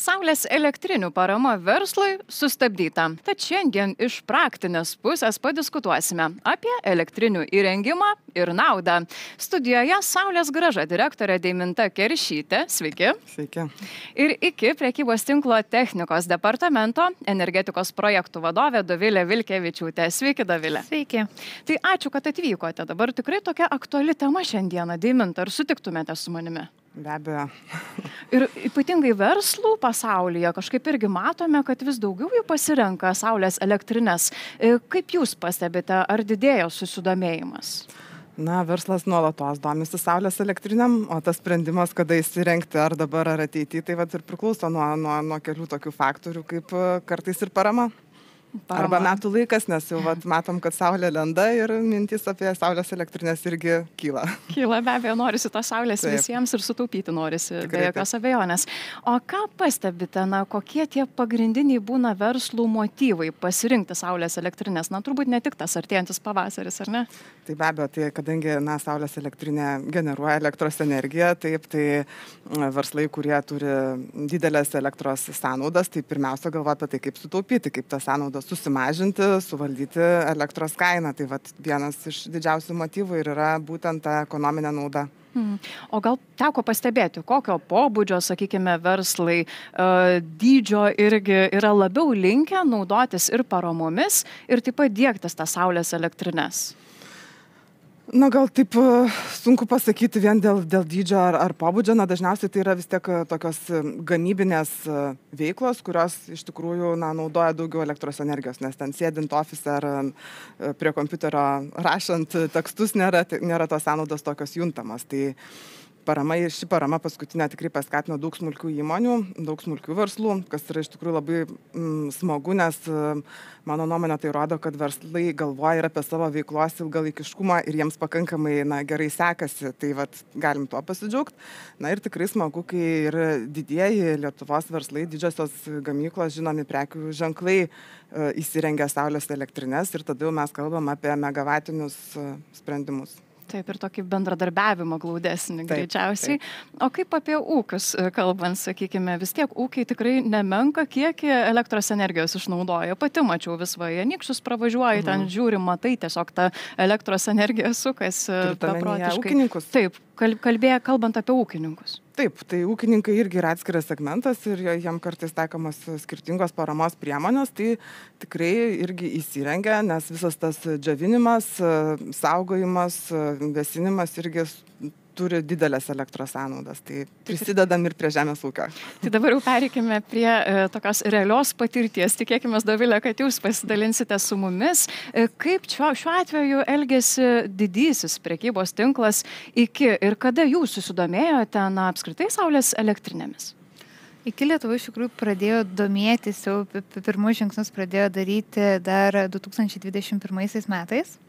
Saulės elektrinių parama verslui sustabdyta. Tad šiandien iš praktinės pusės padiskutuosime apie elektrinių įrengimą ir naudą. Studijoje Saulės grąža direktorė Deiminta Keršytė. Sveiki. Sveiki. Ir iki prekybos tinklo technikos departamento energetikos projektų vadovė Dovilė Vilkevičiūtė. Sveiki, Dovilė. Sveiki. Tai ačiū, kad atvykote. Dabar tikrai tokia aktuali tema šiandieną. Deiminta, ar sutiktumėte su manimi? Be abejo. Ir ypatingai verslų pasaulyje kažkaip irgi matome, kad vis daugiau jų pasirenka saulės elektrinės. Kaip jūs pastebite, ar didėjo susidomėjimas? Na, verslas nuolatos domisi saulės elektriniam, o tas sprendimas, kada įsirengti ar dabar ar ateityje, tai vat ir priklauso nuo kelių tokių faktorių, kaip kartais ir parama. Arba metų laikas, nes jau matom, kad saulė lenda ir mintys apie saulės elektrinės irgi kyla. Kyla, be abejo, norisi tos saulės Taip. visiems ir sutaupyti norisi, Tikrai be jokios abejonės. O ką pastebite, kokie tie pagrindiniai būna verslų motyvai pasirinkti saulės elektrinės? Turbūt ne tik tas artėjantis pavasaris, ar ne? Tai be abejo, tai kadangi saulės elektrinė generuoja elektros energiją, taip, tai verslai, kurie turi didelės elektros sąnaudas, tai pirmiausia galvoja apie tai, kaip sutaupyti, kaip tas sąnaudas susimažinti, suvaldyti elektros kainą. Tai vienas iš didžiausių motyvų ir yra būtent ta ekonominė nauda. O gal teko pastebėti, kokio pobūdžio, sakykime, verslai dydžio irgi yra labiau linkę naudotis ir paramomis ir taip pat diegtis tas saulės elektrines? Na, gal taip sunku pasakyti vien dėl dydžio ar pobūdžio. Dažniausiai tai yra vis tiek tokios gamybinės veiklos, kurios iš tikrųjų naudoja daugiau elektros energijos, nes ten sėdint ofise ar prie kompiuterio rašant tekstus nėra tos sąnaudos tokios juntamas. Tai ši parama paskutinė tikrai paskatino daug smulkių įmonių, daug smulkių verslų, kas yra iš tikrųjų labai smagu, nes mano nuomonė tai rodo, kad verslai galvoja ir apie savo veiklos ilgalaikiškumą ir jiems pakankamai gerai sekasi, tai galim tuo pasidžiaugti. Ir tikrai smagu, kai ir didieji Lietuvos verslai, didžiosios gamyklos, žinomi prekių ženklai įsirengia saulės elektrines ir tada jau mes kalbam apie megavatinius sprendimus. Taip, ir tokį bendradarbiavimą glaudesnį greičiausiai. Taip. O kaip apie ūkius kalbant, sakykime, vis tiek ūkiai tikrai nemenka kiekį elektros energijos išnaudoja. Pati mačiau visvaje, Anykščius pravažiuoji, ten žiūri, matai, tiesiog ta elektros energija sukasi beprotiškai. Ūkininkus? Taip, kalbant apie ūkininkus. Taip, tai ūkininkai irgi yra atskiras segmentas ir jam kartais taikomos skirtingos paramos priemonės, tai tikrai irgi įsirengia, nes visas tas džiovinimas, saugojimas, vėsinimas irgi turi didelės elektros sąnaudas, tai prisidedam ir prie žemės ūkio. Tai dabar jau pereikime prie tokios realios patirties. Tikėkime, Dovilė, kad jūs pasidalinsite su mumis. Kaip šiuo atveju elgėsi didysis prekybos tinklas iki ir kada jūs susidomėjote apskritai saulės elektrinėmis? Iki Lietuva iš tikrųjų pradėjo domėtis, jau pirmus žingsnius pradėjo daryti dar 2021 metais,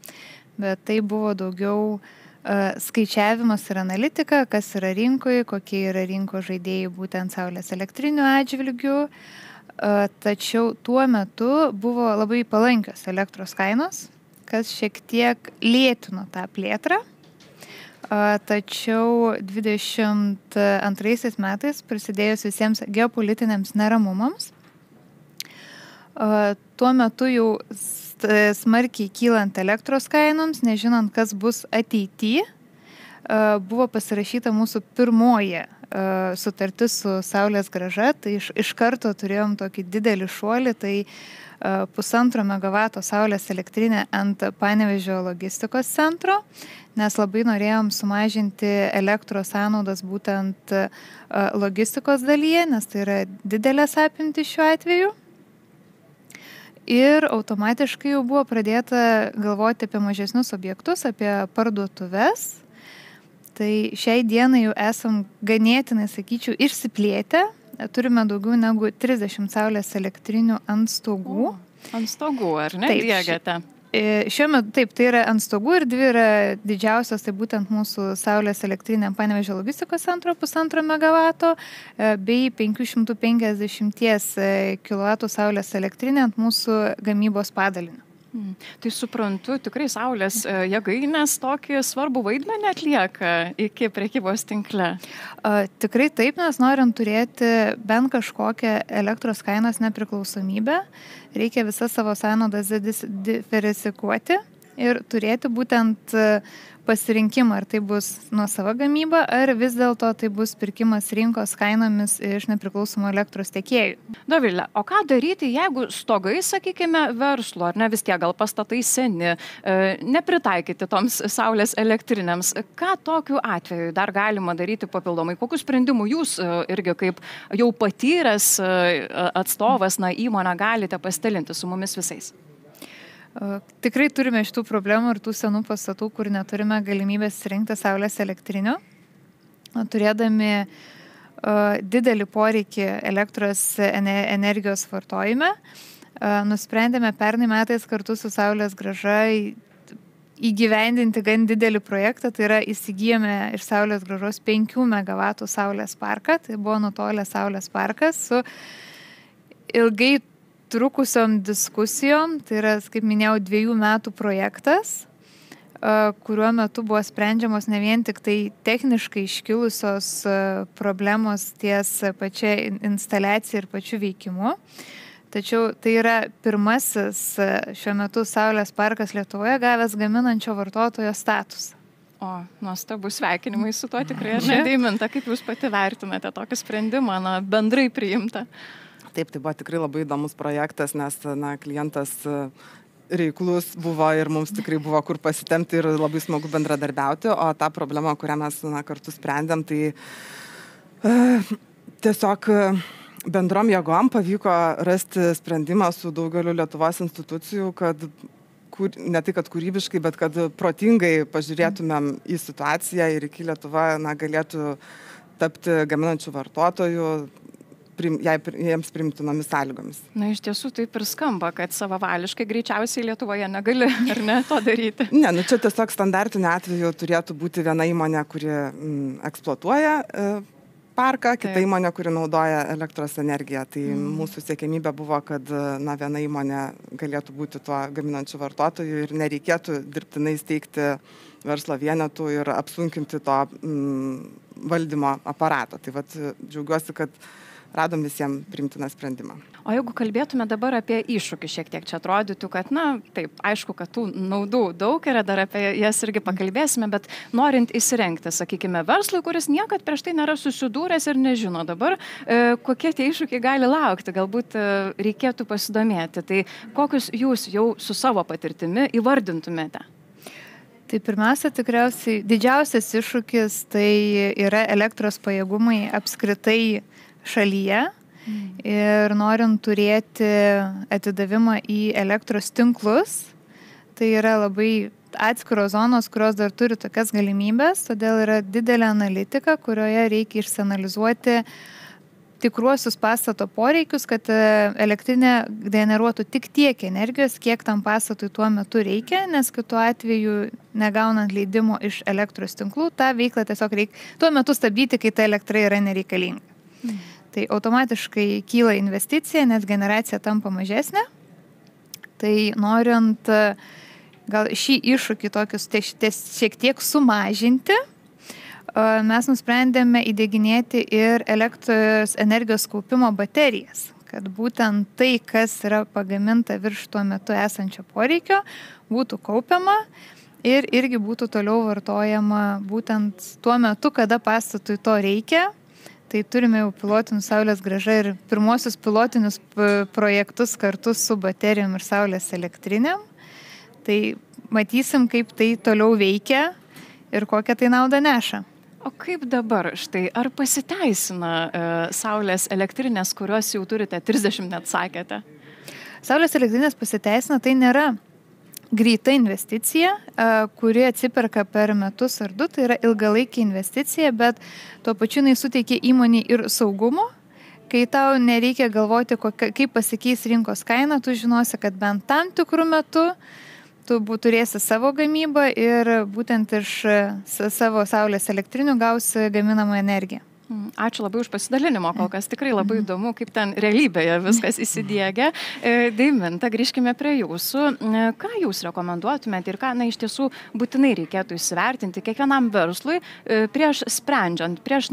bet tai buvo daugiau skaičiavimas ir analitika, kas yra rinkoje, kokie yra rinkos žaidėjai būtent saulės elektrinių atžvilgių. Tačiau tuo metu buvo labai palankios elektros kainos, kas šiek tiek lėtino tą plėtrą. Tačiau 2022 metais prasidėjus visiems geopolitiniams neramumams, tuo metu jau smarkiai kylant elektros kainoms, nežinant, kas bus ateityje, buvo pasirašyta mūsų pirmoji sutartis su Saulės grąža, tai iš karto turėjom tokį didelį šuolį, tai 1,5 megavato saulės elektrinė ant Panevėžio logistikos centro, nes labai norėjom sumažinti elektros sąnaudas būtent logistikos dalyje, nes tai yra didelės apimtys šiuo atveju. Ir automatiškai jau buvo pradėta galvoti apie mažesnius objektus, apie parduotuves. Tai šiai dienai jau esam ganėtinai, sakyčiau, išsiplėtę. Turime daugiau negu 30 saulės elektrinių ant stogų. Ant stogų, ar ne? Diegiate? Šiuo metu taip, tai yra ant stogų ir dvi yra didžiausios, tai būtent mūsų saulės elektrinė Panevėžio logistikos centro 1,5 megavato bei 550 kW saulės elektrinė ant mūsų gamybos padalinio. Tai suprantu, tikrai saulės jėgainės tokį svarbų vaidmenį atlieka iki prekybos tinkle. Tikrai taip, nes norint turėti bent kažkokią elektros kainos nepriklausomybę, reikia visas savo sąnaudas diversifikuoti ir turėti būtent pasirinkimą, ar tai bus nuosava gamyba, ar vis dėlto tai bus pirkimas rinkos kainomis iš nepriklausomų elektros tiekėjų. Dovilė, o ką daryti, jeigu stogai, sakykime, verslo, ar ne, vis tiek gal pastatai seni, nepritaikyti toms saulės elektrinėms? Ką tokiu atveju dar galima daryti papildomai? Kokius sprendimų jūs irgi kaip jau patyręs atstovas, įmonę galite pasidalinti su mumis visais? Tikrai turime šitų problemų ir tų senų pastatų, kur neturime galimybės rinkti saulės elektrinių. Turėdami didelį poreikį elektros energijos vartojime, nusprendėme pernai metais kartu su Saulės grąža įgyvendinti gan didelį projektą, tai yra įsigijome iš Saulės grąžos 5 MW saulės parką, tai buvo nutolęs saulės parkas su ilgai trukusiom diskusijom, tai yra, kaip minėjau, 2 metų projektas, kuriuo metu buvo sprendžiamos ne vien tik tai techniškai iškilusios problemos ties pačia instaliacija ir pačiu veikimu, tačiau tai yra pirmasis šiuo metu saulės parkas Lietuvoje gavęs gaminančio vartotojo statusą. O, nuostabus sveikinimai su tuo tikrai, ar ne, Deiminta, kaip jūs pati vertinate tokį sprendimą, bendrai priimtą? Taip, tai buvo tikrai labai įdomus projektas, nes klientas reiklus buvo ir mums tikrai buvo kur pasitempti ir labai smagu bendradarbiauti, o tą problemą, kurią mes kartu sprendėm, tai tiesiog bendrom jėgom pavyko rasti sprendimą su daugeliu Lietuvos institucijų, kad ne tai, kad kūrybiškai, bet kad protingai pažiūrėtumėm į situaciją ir iki Lietuva galėtų tapti gaminančių vartotojų, jiems primtinomis sąlygomis. Iš tiesų taip ir skamba, kad savavališkai greičiausiai Lietuvoje negali, ar ne, to daryti. Ne, čia tiesiog standartiniu atveju turėtų būti viena įmonė, kuri eksploatuoja parką, kita įmonė, kuri naudoja elektros energiją. Tai mūsų siekiamybė buvo, kad viena įmonė galėtų būti tuo gaminančiu vartotoju ir nereikėtų dirbtinai steigti verslo vienetų ir apsunkinti to valdymo aparato. Tai džiaugiuosi, kad radom visiems priimtiną sprendimą. O jeigu kalbėtume dabar apie iššūkį šiek tiek, čia atrodytų, kad, taip, aišku, kad tų naudų daug yra, dar apie jas irgi pakalbėsime, bet norint įsirengti, sakykime, verslui, kuris niekad prieš tai nėra susidūręs ir nežino dabar, kokie tie iššūkiai gali laukti, galbūt reikėtų pasidomėti. Tai kokius jūs jau su savo patirtimi įvardintumėte? Tai pirmiausia, tikriausiai didžiausias iššūkis tai yra elektros pajėgumai apskritai šalyje ir norint turėti atidavimą į elektros tinklus, tai yra labai atskiros zonos, kurios dar turi tokias galimybės, todėl yra didelė analitika, kurioje reikia išsianalizuoti tikruosius pastato poreikius, kad elektrinė generuotų tik tiek energijos, kiek tam pastatui tuo metu reikia, nes kitu atveju negaunant leidimo iš elektros tinklų, tą veiklą tiesiog reikia tuo metu stabdyti, kai ta elektra yra nereikalinga. Tai automatiškai kyla investicija, nes generacija tampa mažesnė. Tai norint gal šį iššūkį tokius šiek tiek sumažinti, mes nusprendėme įdieginėti ir elektros energijos kaupimo baterijas, kad būtent tai, kas yra pagaminta virš tuo metu esančio poreikio, būtų kaupiama ir irgi būtų toliau vartojama būtent tuo metu, kada pastatui to reikia. Tai turime jau pilotinius Saulės grąža ir pirmosius pilotinius projektus kartu su baterijom ir Saulės elektrinėm. Tai matysim, kaip tai toliau veikia ir kokią tai naudą neša. O kaip dabar, štai, ar pasiteisina Saulės elektrinės, kurios jau turite 30, net sakėte? Saulės elektrinės pasiteisina, tai nėra greita investicija, kuri atsiperka per metus ar 2, tai yra ilgalaikė investicija, bet tuo pačiu jinai suteikia įmonei ir saugumo. Kai tau nereikia galvoti, kaip pasikeis rinkos kaina, tu žinosi, kad bent tam tikrų metu tu turėsi savo gamybą ir būtent iš savo saulės elektrinių gausi gaminamą energiją. Ačiū labai už pasidalinimą, kol kas tikrai labai įdomu, kaip ten realybėje viskas įsidiegia. Deiminta, grįžkime prie jūsų. Ką jūs rekomenduotumėte ir ką, iš tiesų, būtinai reikėtų įsivertinti kiekvienam verslui prieš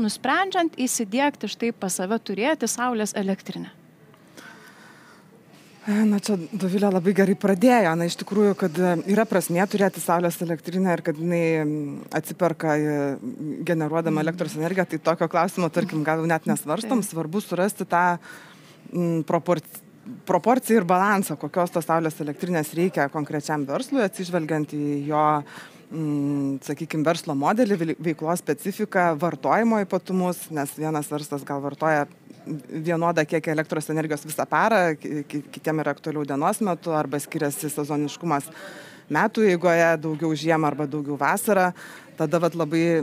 nusprendžiant įsidiegti štai pas save turėti saulės elektrinę? Čia Dovilė labai gerai pradėjo. Iš tikrųjų, kad yra prasmė turėti saulės elektrinę ir kad jinai atsiperka generuodama elektros energiją, tai tokio klausimo, tarkim, gal net nesvarstom. Svarbu surasti tą proporciją ir balansą, kokios tos saulės elektrinės reikia konkrečiam verslui, atsižvelgiant į jo, sakykime, verslo modelį, veiklos specifiką, vartojimo ypatumus, nes vienas verslas gal vartoja vienodą kiekį elektros energijos visą parą, kitiem yra aktualiau dienos metu, arba skiriasi sezoniškumas metų eigoje, daugiau žiemą arba daugiau vasarą. Tada labai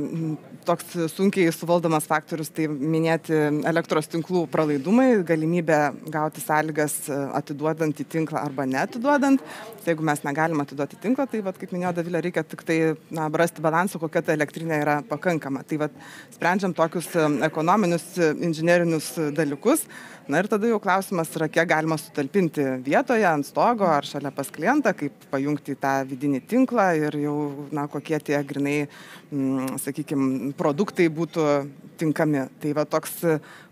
toks sunkiai suvaldomas faktorius, tai minėti elektros tinklų pralaidumai, galimybė gauti sąlygas atiduodant į tinklą arba neatiduodant. Jeigu mes negalim atiduoti tinklą, tai kaip minėjo Dovilė, reikia tik tai rasti balansą, kokia ta elektrinė yra pakankama. Tai sprendžiam tokius ekonominius, inžinerinius dalykus. Ir tada jau klausimas yra, kiek galima sutalpinti vietoje, ant stogo ar šalia pas klientą, kaip pajungti tą vidinį tinklą ir jau kokie tie grinai, sakykime, produktai būtų tinkami. Tai toks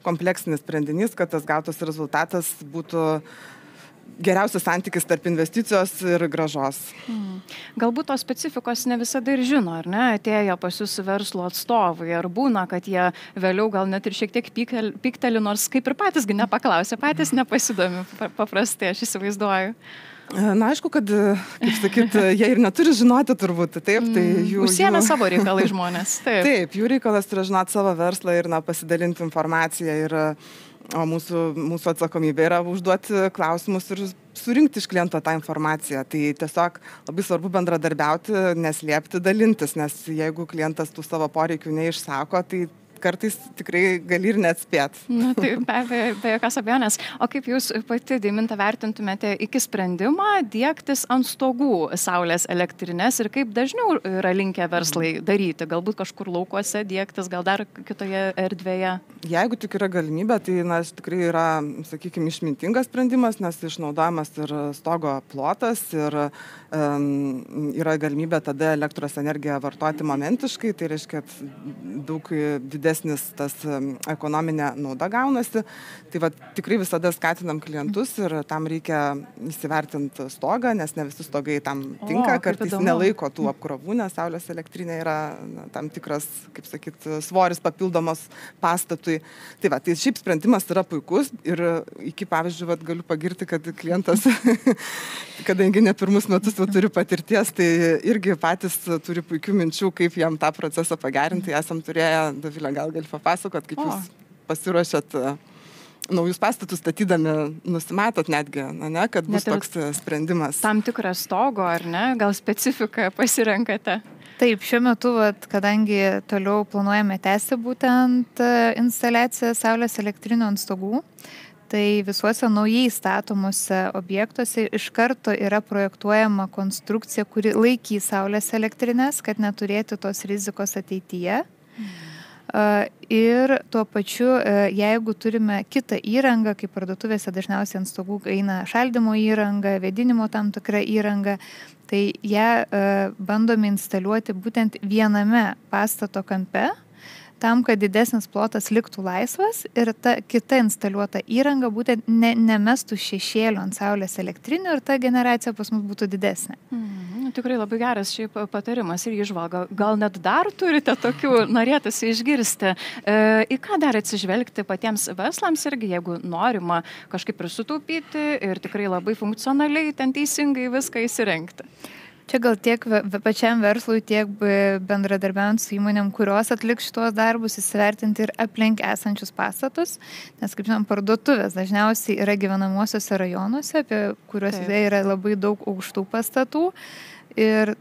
kompleksinis sprendinys, kad tas gautas rezultatas būtų geriausias santykis tarp investicijos ir grąžos. Galbūt tos specifikos ne visada ir žino, ar ne, atėjo pas jūs verslo atstovai, ar būna, kad jie vėliau gal net ir šiek tiek pykteli, nors kaip ir patisgi nepaklausė, patys nepasidomi paprastai, aš įsivaizduoju. Aišku, kad, kaip sakyt, jie ir neturi žinoti turbūt, taip, tai jų... Užsiėmė savo reikalai žmonės, taip. Taip, jų reikalas yra žinoti savo verslą ir pasidalinti informaciją ir o mūsų atsakomybė yra užduoti klausimus ir surinkti iš kliento tą informaciją. Tai tiesiog labai svarbu bendradarbiauti, neslėpti, dalintis, nes jeigu klientas tų savo poreikių neišsako, tai kartais tikrai gali ir neatspėt. Tai be jokios abejonės. O kaip jūs pati, Deiminta, vertintumėte iki sprendimą diegtis ant stogų saulės elektrines ir kaip dažniau yra linkę verslai daryti? Galbūt kažkur laukuose diegtis, gal dar kitoje erdvėje? Jeigu tik yra galimybė, tai tikrai yra, sakykime, išmintingas sprendimas, nes išnaudojamas ir stogo plotas ir yra galimybė tada elektros energiją vartoti momentiškai, tai reiškia, daug didesnis tas ekonominė nauda gaunasi. Tai tikrai visada skatinam klientus ir tam reikia įsivertinti stogą, nes ne visi stogai tam tinka, kartais nelaiko tų apkrovų, nes saulės elektrinė yra tam tikras, kaip sakyt, svoris papildomas pastatui. Tai šiaip sprendimas yra puikus ir iki, pavyzdžiui, galiu pagirti, kad klientas, kadangi ne pirmus metus turi patirties, tai irgi patys turi puikių minčių, kaip jam tą procesą pagerinti. Esam turėję, Dovilė, gal gali papasakot, kaip jūs pasiruošėt naujus pastatus statydami, nusimatot netgi, kad bus toks sprendimas. Tam tikrą stogo, ar ne? Gal specifiką pasirenkate? Taip, šiuo metu, kadangi toliau planuojame tęsti būtent instaliaciją saulės elektrinių ant stogų, tai visuose naujai statomuose objektuose iš karto yra projektuojama konstrukcija, kuri laikys saulės elektrines, kad neturėti tos rizikos ateityje. Ir tuo pačiu, jeigu turime kitą įrangą, kaip parduotuvėse dažniausiai ant stogų eina šaldymo įranga, vėdinimo tam tikra įranga, tai ją bandome instaliuoti būtent viename pastato kampe, tam, kad didesnis plotas liktų laisvas ir ta kita instaliuota įranga būtent nemestų šešėlio ant saulės elektrinių ir ta generacija pas mus būtų didesnė. Tikrai labai geras šiaip patarimas ir įžvalga. Gal net dar turite tokių, norėtųsi išgirsti. Į ką dar atsižvelgti patiems verslams irgi, jeigu norima kažkaip ir sutaupyti ir tikrai labai funkcionaliai ten teisingai viską įsirengti? Čia gal tiek pačiam verslui, tiek bendradarbiaujant su įmonėm, kurios atliks šitos darbus, įsivertinti ir aplink esančius pastatus, nes, kaip žinom, parduotuvės dažniausiai yra gyvenamuosiuose rajonuose, apie kuriuose yra labai daug aukštų pastatų ir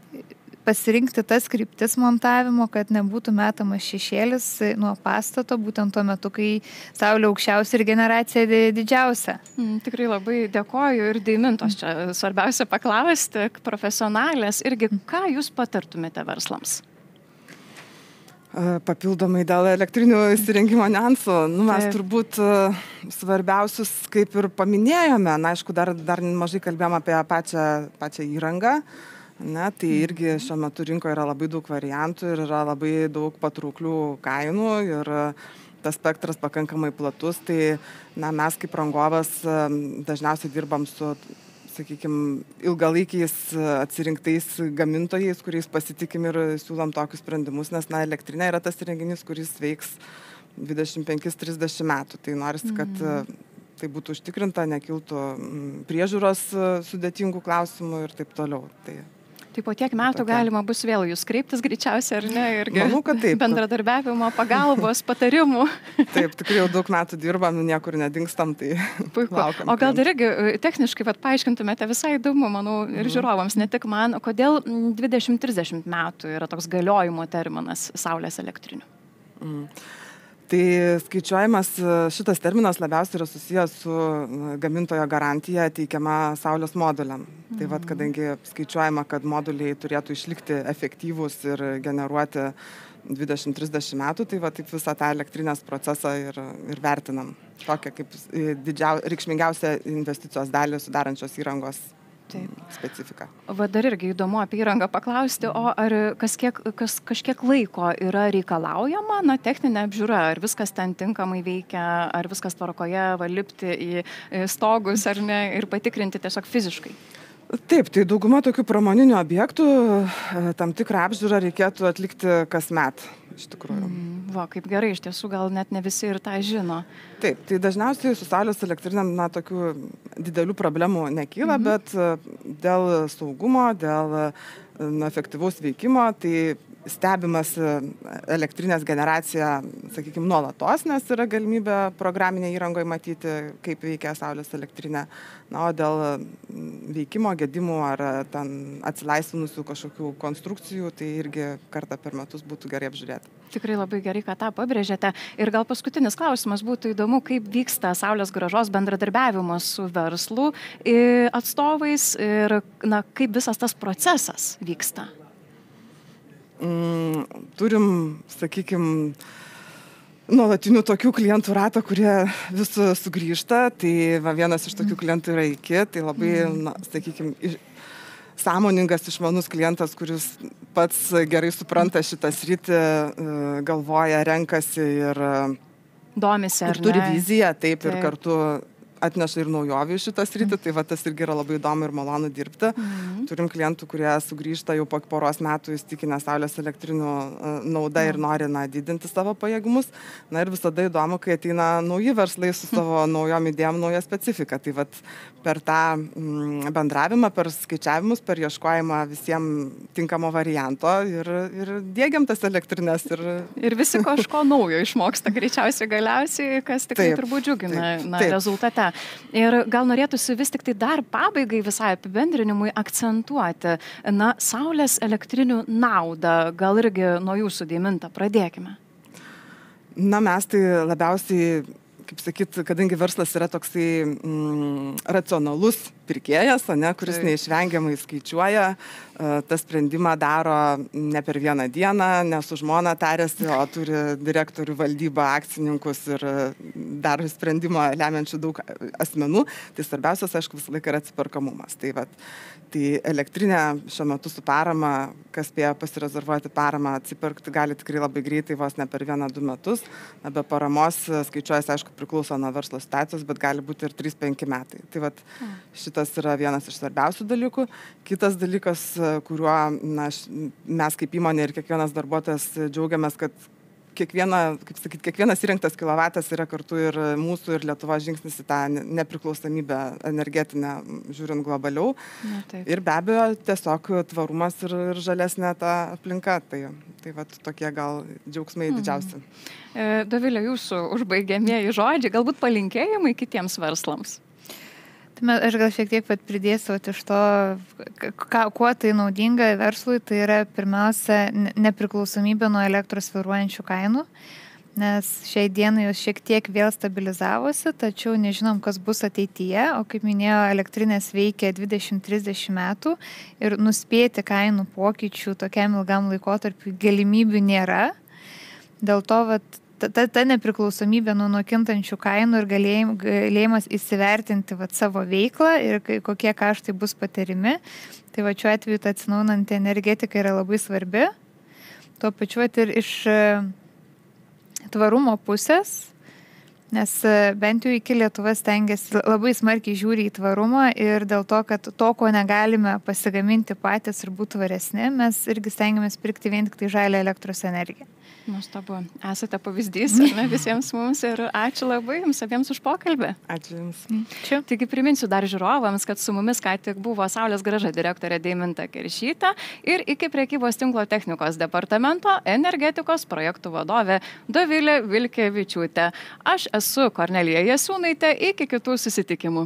pasirinkti tas kryptis montavimo, kad nebūtų metamas šešėlis nuo pastato, būtent tuo metu, kai saulė aukščiausia ir generacija didžiausia. Tikrai labai dėkoju ir Deimintos čia svarbiausia paklausti, profesionalės, irgi ką jūs patartumėte verslams? Papildomai dėl elektrinių įsirengimo niuansų, mes turbūt svarbiausius kaip ir paminėjome, aišku, dar mažai kalbėjom apie pačią įrangą, tai irgi šiuo metu rinkoje yra labai daug variantų ir yra labai daug patrauklių kainų ir tas spektras pakankamai platus, tai mes kaip rangovas dažniausiai dirbam su, sakykime, ilgalaikiais atsirinktais gamintojais, kuriais pasitikim ir siūlom tokius sprendimus, nes elektrinė yra tas įrenginys, kuris veiks 25-30 metų. Tai norisi, kad tai būtų užtikrinta, nekiltų priežiūros sudėtingų klausimų ir taip toliau. Tai po tiek metų galima bus vėl jūs kreiptis greičiausiai, ar ne? Irgi manau, kad taip. Bendradarbiavimo, pagalbos, patarimų. Taip, tikrai jau daug metų dirbam, niekur nedingstam, tai laukiam. O gal dar irgi techniškai paaiškintumėte, visai įdomu, manau, ir žiūrovams, ne tik man, kodėl 20-30 metų yra toks galiojimo terminas saulės elektrinių? Tai skaičiuojamas šitas terminas labiausiai yra susijęs su gamintojo garantija teikiama saulės moduliam. Tai kadangi skaičiuojama, kad moduliai turėtų išlikti efektyvūs ir generuoti 20-30 metų, tai taip visą tą elektrinės procesą ir vertinam. Tokia kaip reikšmingiausia investicijos dalį sudarančios įrangos specifika. Dar irgi įdomu apie įrangą paklausti, o ar kažkiek laiko yra reikalaujama, techninė apžiūra, ar viskas ten tinkamai veikia, ar viskas tvarkoje, lipti į stogus ar ne ir patikrinti tiesiog fiziškai? Taip, tai dauguma tokių pramoninių objektų tam tikrą apžiūrą reikėtų atlikti kasmet, iš tikrųjų. Kaip gerai, iš tiesų gal net ne visi ir tą žino. Taip, tai dažniausiai su saulės elektrinėm tokių didelių problemų nekyla, bet dėl saugumo, dėl efektyvaus veikimo, tai stebimas elektrinės generacija, sakykime, nuolatos, nes yra galimybė programinė įrangoje matyti, kaip veikia saulės elektrinė. O dėl veikimo, gedimų ar ten atsilaisvinusių kažkokių konstrukcijų, tai irgi kartą per metus būtų gerai apžiūrėti. Tikrai labai gerai, kad tą pabrėžėte. Ir gal paskutinis klausimas būtų įdomu, kaip vyksta Saulės grąžos bendradarbiavimas su verslu atstovais ir kaip visas tas procesas vyksta. Turim, sakykime, nuolatinių tokių klientų ratą, kurie vis sugrįžta. Tai vienas iš tokių klientų yra IKI, tai labai, sakykime, sąmoningas, išmanus klientas, kuris pats gerai supranta šitą sritį, galvoja, renkasi ir domisi, ir turi viziją, taip. Ir kartu atneša ir naujovių šitą sritį, tai tas irgi yra labai įdomu ir malonu dirbti. Turim klientų, kurie sugrįžta jau po poros metų įsitikinę saulės elektrinių naudą ir nori didinti savo pajėgumus. Ir visada įdomu, kai ateina nauji verslai su savo naujom idėjom, nauja specifika. Tai per tą bendravimą, per skaičiavimus, per ieškojimą visiems tinkamo varianto ir diegiam tas elektrinės. Ir visi kažko naujo išmoksta greičiausiai galiausiai, kas tikrai turbūt džiugina rezultate. Ir gal norėtųsi vis tik tai dar pabaigai visai apibendrinimui akcentuoti, saulės elektrinių naudą. Gal irgi nuo jūsų, Deiminta, pradėkime. Mes tai labiausiai, kaip sakyt, kadangi verslas yra toksai racionalus pirkėjas, kuris neišvengiamai skaičiuoja, tą sprendimą daro ne per vieną dieną, ne su žmona tarėsi, o turi direktorių, valdybą, akcininkus ir daro sprendimą lemiančių daug asmenų. Tai svarbiausias, aišku, visą laiką yra atsiperkamumas. Tai elektrinė šiuo metu su parama, kas spėja pasirezervuoti paramą, atsipirkti gali tikrai labai greitai, vos ne per 1-2 metus. Be paramos skaičiuojas, aišku, priklauso nuo verslo situacijos, bet gali būti ir 3-5 metai. Tai šitas yra vienas iš svarbiausių dalykų. Kitas dalykas, kuriuo mes kaip įmonė ir kiekvienas darbuotojas džiaugiamės, kad kiekvienas įrengtas kilovatas yra kartu ir mūsų ir Lietuvos žingsnis į tą nepriklausomybę energetinę, žiūrint globaliau. Ir be abejo, tiesiog tvarumas ir žalesnė ta aplinka. Tai tokie gal džiaugsmai didžiausi. Dovilė, jūsų užbaigiamieji žodžiai, galbūt palinkėjimai kitiems verslams. Aš gal šiek tiek pridėsiu iš to, kuo tai naudinga verslui, tai yra pirmiausia nepriklausomybė nuo elektros svyruojančių kainų, nes šiai dienai jos šiek tiek vėl stabilizavosi, tačiau nežinom, kas bus ateityje, o kaip minėjo, elektrinės veikia 20-30 metų ir nuspėti kainų pokyčių tokiam ilgam laikotarpiu galimybių nėra. Dėl to ta nepriklausomybė nuo kintančių kainų ir galėjimas įsivertinti savo veiklą ir kokie kaštai bus patiriami. Tai šiuo atveju ta atsinaujinanti energetika yra labai svarbi. Tuo pačiu ir iš tvarumo pusės, nes bent jau iki Lietuva stengiasi labai smarkiai žiūri į tvarumą ir dėl to, kad to, ko negalime pasigaminti patys ir būti tvaresni, mes irgi stengiamės pirkti vien tik tai žalią elektros energiją. Nuostabu. Esate pavyzdys visiems mums ir ačiū labai jums abiems už pokalbį. Ačiū Jums. Ačiū. Taigi priminsiu dar žiūrovams, kad su mumis ką tik buvo Saulės grąža direktorė Deiminta Keršytė ir iki prekybos tinklo technikos departamento energetikos projektų vadovė Dovilė Vilkevičiūtė. Aš esu Kornelija Jasiūnaitė, iki kitų susitikimų.